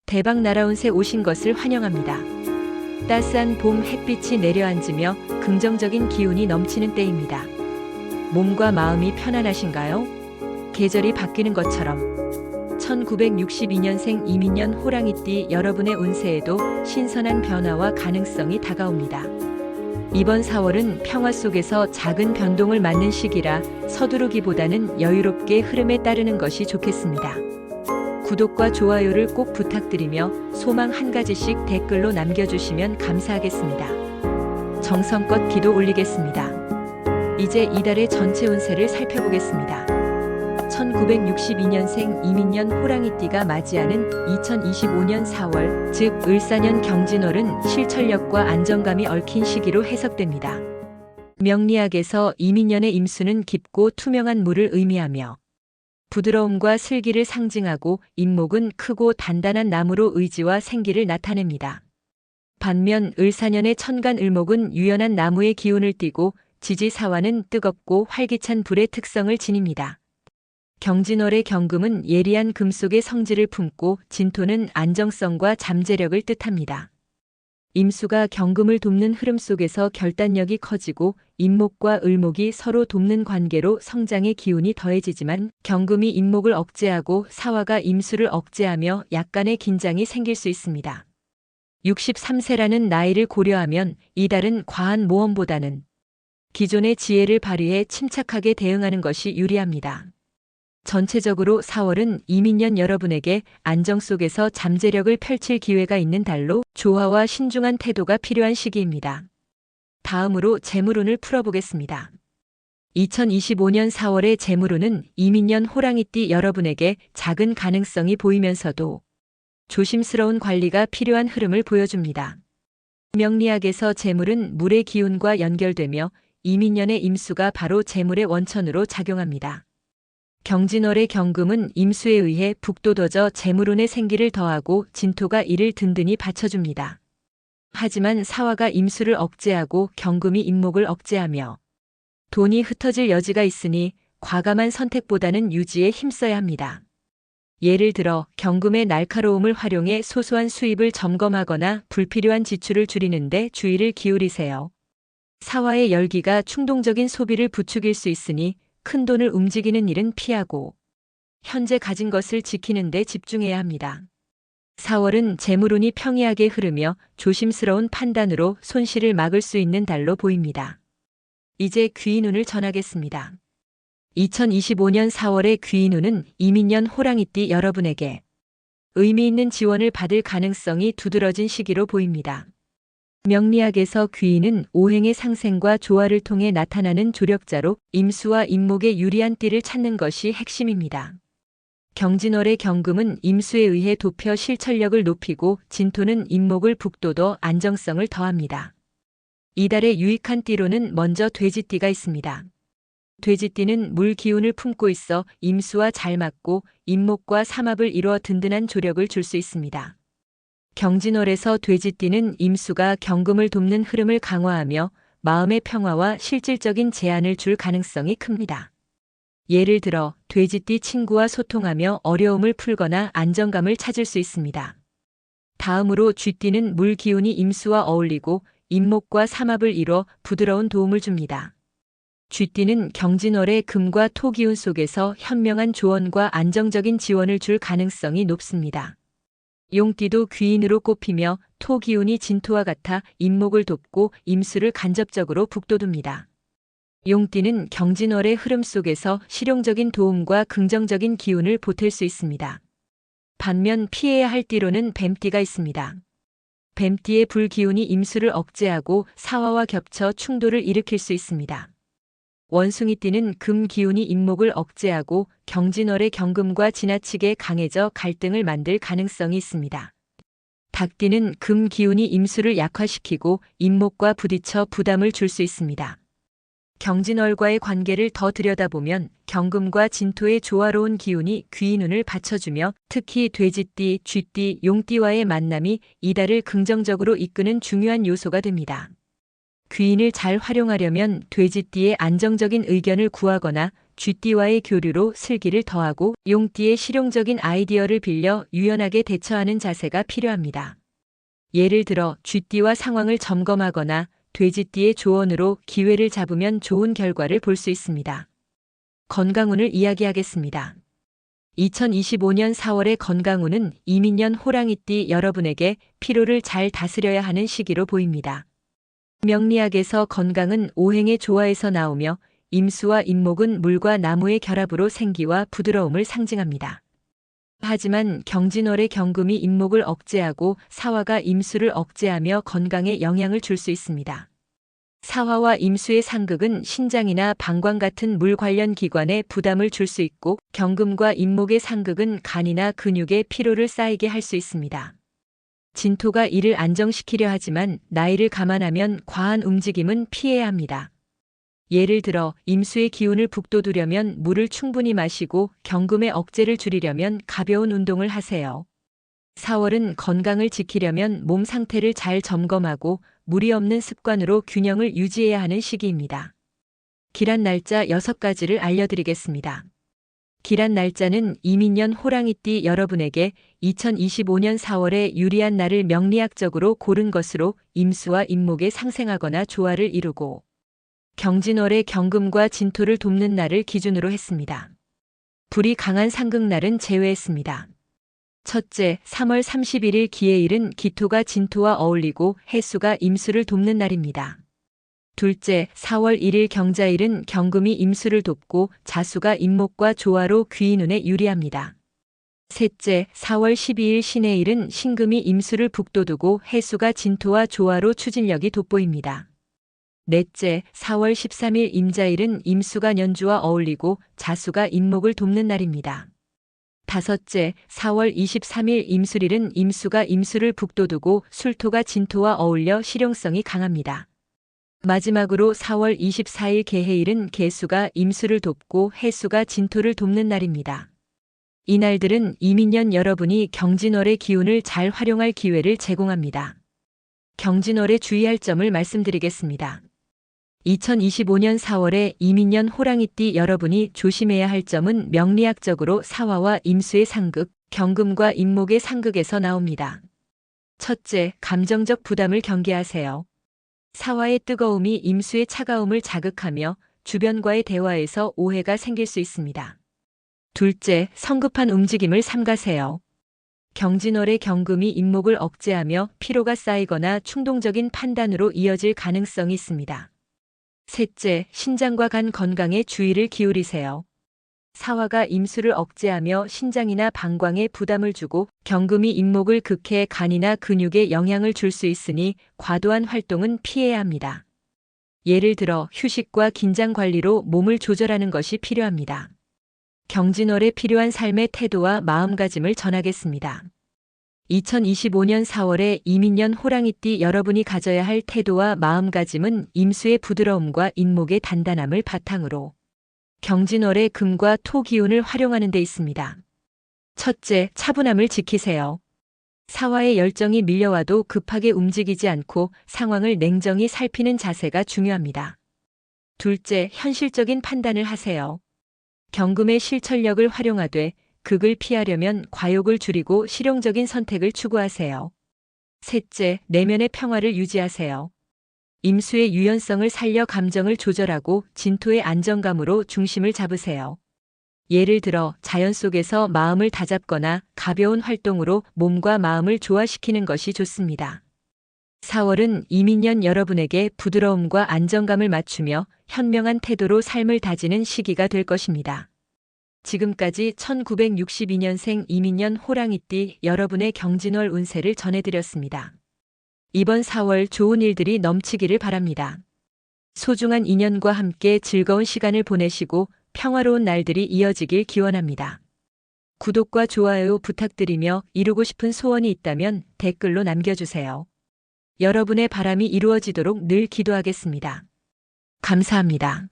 대박 날아온 새 오신 것을 환영합니다. 따스한 봄 햇빛이 내려앉으며 긍정적인 기운이 넘치는 때입니다. 몸과 마음이 편안하신가요? 계절이 바뀌는 것처럼 1962년생 이민년 호랑이띠 여러분의 운세에도 신선한 변화와 가능성이 다가옵니다. 이번 4월은 평화 속에서 작은 변동을 맞는 시기라 서두르기보다는 여유롭게 흐름에 따르는 것이 좋겠습니다. 구독과 좋아요를 꼭 부탁드리며 소망 한 가지씩 댓글로 남겨주시면 감사하겠습니다. 정성껏 기도 올리겠습니다. 이제 이달의 전체 운세를 살펴보겠습니다. 1962년생 이민년 호랑이띠가 맞이하는 2025년 4월, 즉 을사년 경진월은 실천력과 안정감이 얽힌 시기로 해석됩니다. 명리학에서 이민년의 임수는 깊고 투명한 물을 의미하며 부드러움과 슬기를 상징하고 임목은 크고 단단한 나무로 의지와 생기를 나타냅니다. 반면 을사년의 천간을목은 유연한 나무의 기운을 띠고 지지사화는 뜨겁고 활기찬 불의 특성을 지닙니다. 경진월의 경금은 예리한 금속의 성질을 품고 진토는 안정성과 잠재력을 뜻합니다. 임수가 경금을 돕는 흐름 속에서 결단력이 커지고 임목과 을목이 서로 돕는 관계로 성장의 기운이 더해지지만 경금이 임목을 억제하고 사화가 임수를 억제하며 약간의 긴장이 생길 수 있습니다. 63세라는 나이를 고려하면 이달은 과한 모험보다는 기존의 지혜를 발휘해 침착하게 대응하는 것이 유리합니다. 전체적으로 4월은 이민년 여러분에게 안정 속에서 잠재력을 펼칠 기회가 있는 달로 조화와 신중한 태도가 필요한 시기입니다. 다음으로 재물운을 풀어보겠습니다. 2025년 4월의 재물운은 이민년 호랑이띠 여러분에게 작은 가능성이 보이면서도 조심스러운 관리가 필요한 흐름을 보여줍니다. 명리학에서 재물은 물의 기운과 연결되며 이민년의 임수가 바로 재물의 원천으로 작용합니다. 경진월의 경금은 임수에 의해 북돋워져 재물운의 생기를 더하고 진토가 이를 든든히 받쳐줍니다. 하지만 사화가 임수를 억제하고 경금이 임목을 억제하며 돈이 흩어질 여지가 있으니 과감한 선택보다는 유지에 힘써야 합니다. 예를 들어 경금의 날카로움을 활용해 소소한 수입을 점검하거나 불필요한 지출을 줄이는 데 주의를 기울이세요. 사화의 열기가 충동적인 소비를 부추길 수 있으니 큰 돈을 움직이는 일은 피하고 현재 가진 것을 지키는 데 집중해야 합니다. 4월은 재물운이 평이하게 흐르며 조심스러운 판단으로 손실을 막을 수 있는 달로 보입니다. 이제 귀인운을 전하겠습니다. 2025년 4월의 귀인운은 이민년 호랑이띠 여러분에게 의미 있는 지원을 받을 가능성이 두드러진 시기로 보입니다. 명리학에서 귀인은 오행의 상생과 조화를 통해 나타나는 조력자로 임수와 임목의 유리한 띠를 찾는 것이 핵심입니다. 경진월의 경금은 임수에 의해 돕혀 실천력을 높이고 진토는 임목을 북돋워 안정성을 더합니다. 이달의 유익한 띠로는 먼저 돼지띠가 있습니다. 돼지띠는 물 기운을 품고 있어 임수와 잘 맞고 임목과 삼합을 이루어 든든한 조력을 줄 수 있습니다. 경진월에서 돼지띠는 임수가 경금을 돕는 흐름을 강화하며 마음의 평화와 실질적인 제안을 줄 가능성이 큽니다. 예를 들어 돼지띠 친구와 소통하며 어려움을 풀거나 안정감을 찾을 수 있습니다. 다음으로 쥐띠는 물 기운이 임수와 어울리고 임목과 삼합을 이뤄 부드러운 도움을 줍니다. 쥐띠는 경진월의 금과 토 기운 속에서 현명한 조언과 안정적인 지원을 줄 가능성이 높습니다. 용띠도 귀인으로 꼽히며 토 기운이 진토와 같아 임목을 돕고 임수를 간접적으로 북돋웁니다. 용띠는 경진월의 흐름 속에서 실용적인 도움과 긍정적인 기운을 보탤 수 있습니다. 반면 피해야 할 띠로는 뱀띠가 있습니다. 뱀띠의 불 기운이 임수를 억제하고 사화와 겹쳐 충돌을 일으킬 수 있습니다. 원숭이띠는 금 기운이 임목을 억제하고 경진월의 경금과 지나치게 강해져 갈등을 만들 가능성이 있습니다. 닭띠는 금 기운이 임수를 약화시키고 임목과 부딪혀 부담을 줄 수 있습니다. 경진월과의 관계를 더 들여다보면 경금과 진토의 조화로운 기운이 귀인운을 받쳐주며 특히 돼지띠, 쥐띠, 용띠와의 만남이 이달을 긍정적으로 이끄는 중요한 요소가 됩니다. 귀인을 잘 활용하려면 돼지띠의 안정적인 의견을 구하거나 쥐띠와의 교류로 슬기를 더하고 용띠의 실용적인 아이디어를 빌려 유연하게 대처하는 자세가 필요합니다. 예를 들어 쥐띠와 상황을 점검하거나 돼지띠의 조언으로 기회를 잡으면 좋은 결과를 볼 수 있습니다. 건강운을 이야기하겠습니다. 2025년 4월의 건강운은 이민년 호랑이띠 여러분에게 피로를 잘 다스려야 하는 시기로 보입니다. 명리학에서 건강은 오행의 조화에서 나오며 임수와 임목은 물과 나무의 결합으로 생기와 부드러움을 상징합니다. 하지만 경진월의 경금이 임목을 억제하고 사화가 임수를 억제하며 건강에 영향을 줄 수 있습니다. 사화와 임수의 상극은 신장이나 방광 같은 물 관련 기관에 부담을 줄 수 있고 경금과 임목의 상극은 간이나 근육에 피로를 쌓이게 할 수 있습니다. 진토가 이를 안정시키려 하지만 나이를 감안하면 과한 움직임은 피해야 합니다. 예를 들어 임수의 기운을 북돋우려면 물을 충분히 마시고 경금의 억제를 줄이려면 가벼운 운동을 하세요. 4월은 건강을 지키려면 몸 상태를 잘 점검하고 무리 없는 습관으로 균형을 유지해야 하는 시기입니다. 기란 날짜 6가지를 알려드리겠습니다. 기란 날짜는 이민년 호랑이띠 여러분에게 2025년 4월에 유리한 날을 명리학적으로 고른 것으로 임수와 임목에 상생하거나 조화를 이루고 경진월의 경금과 진토를 돕는 날을 기준으로 했습니다. 불이 강한 상극날은 제외했습니다. 첫째, 3월 31일 기해일은 기토가 진토와 어울리고 해수가 임수를 돕는 날입니다. 둘째, 4월 1일 경자일은 경금이 임수를 돕고 자수가 임목과 조화로 귀인운에 유리합니다. 셋째, 4월 12일 신해일은 신금이 임수를 북돋우고 해수가 진토와 조화로 추진력이 돋보입니다. 넷째, 4월 13일 임자일은 임수가 연주와 어울리고 자수가 임목을 돕는 날입니다. 다섯째, 4월 23일 임술일은 임수가 임수를 북돋우고 술토가 진토와 어울려 실용성이 강합니다. 마지막으로 4월 24일 개해일은 개수가 임수를 돕고 해수가 진토를 돕는 날입니다. 이 날들은 이민년 여러분이 경진월의 기운을 잘 활용할 기회를 제공합니다. 경진월에 주의할 점을 말씀드리겠습니다. 2025년 4월에 이민년 호랑이띠 여러분이 조심해야 할 점은 명리학적으로 사화와 임수의 상극, 경금과 임목의 상극에서 나옵니다. 첫째, 감정적 부담을 경계하세요. 사화의 뜨거움이 임수의 차가움을 자극하며 주변과의 대화에서 오해가 생길 수 있습니다. 둘째, 성급한 움직임을 삼가세요. 경진월의 경금이 임목을 억제하며 피로가 쌓이거나 충동적인 판단으로 이어질 가능성이 있습니다. 셋째, 신장과 간 건강에 주의를 기울이세요. 사화가 임수를 억제하며 신장이나 방광에 부담을 주고 경금이 임목을 극해 간이나 근육에 영향을 줄 수 있으니 과도한 활동은 피해야 합니다. 예를 들어 휴식과 긴장 관리로 몸을 조절하는 것이 필요합니다. 경진월에 필요한 삶의 태도와 마음가짐을 전하겠습니다. 2025년 4월에 이민년 호랑이띠 여러분이 가져야 할 태도와 마음가짐은 임수의 부드러움과 임목의 단단함을 바탕으로 경진월의 금과 토 기운을 활용하는 데 있습니다. 첫째, 차분함을 지키세요. 사화의 열정이 밀려와도 급하게 움직이지 않고 상황을 냉정히 살피는 자세가 중요합니다. 둘째, 현실적인 판단을 하세요. 경금의 실천력을 활용하되 극을 피하려면 과욕을 줄이고 실용적인 선택을 추구하세요. 셋째, 내면의 평화를 유지하세요. 임수의 유연성을 살려 감정을 조절하고 진토의 안정감으로 중심을 잡으세요. 예를 들어 자연 속에서 마음을 다잡거나 가벼운 활동으로 몸과 마음을 조화시키는 것이 좋습니다. 4월은 이민년 여러분에게 부드러움과 안정감을 맞추며 현명한 태도로 삶을 다지는 시기가 될 것입니다. 지금까지 1962년생 이민년 호랑이띠 여러분의 경진월 운세를 전해드렸습니다. 이번 4월 좋은 일들이 넘치기를 바랍니다. 소중한 인연과 함께 즐거운 시간을 보내시고 평화로운 날들이 이어지길 기원합니다. 구독과 좋아요 부탁드리며 이루고 싶은 소원이 있다면 댓글로 남겨주세요. 여러분의 바람이 이루어지도록 늘 기도하겠습니다. 감사합니다.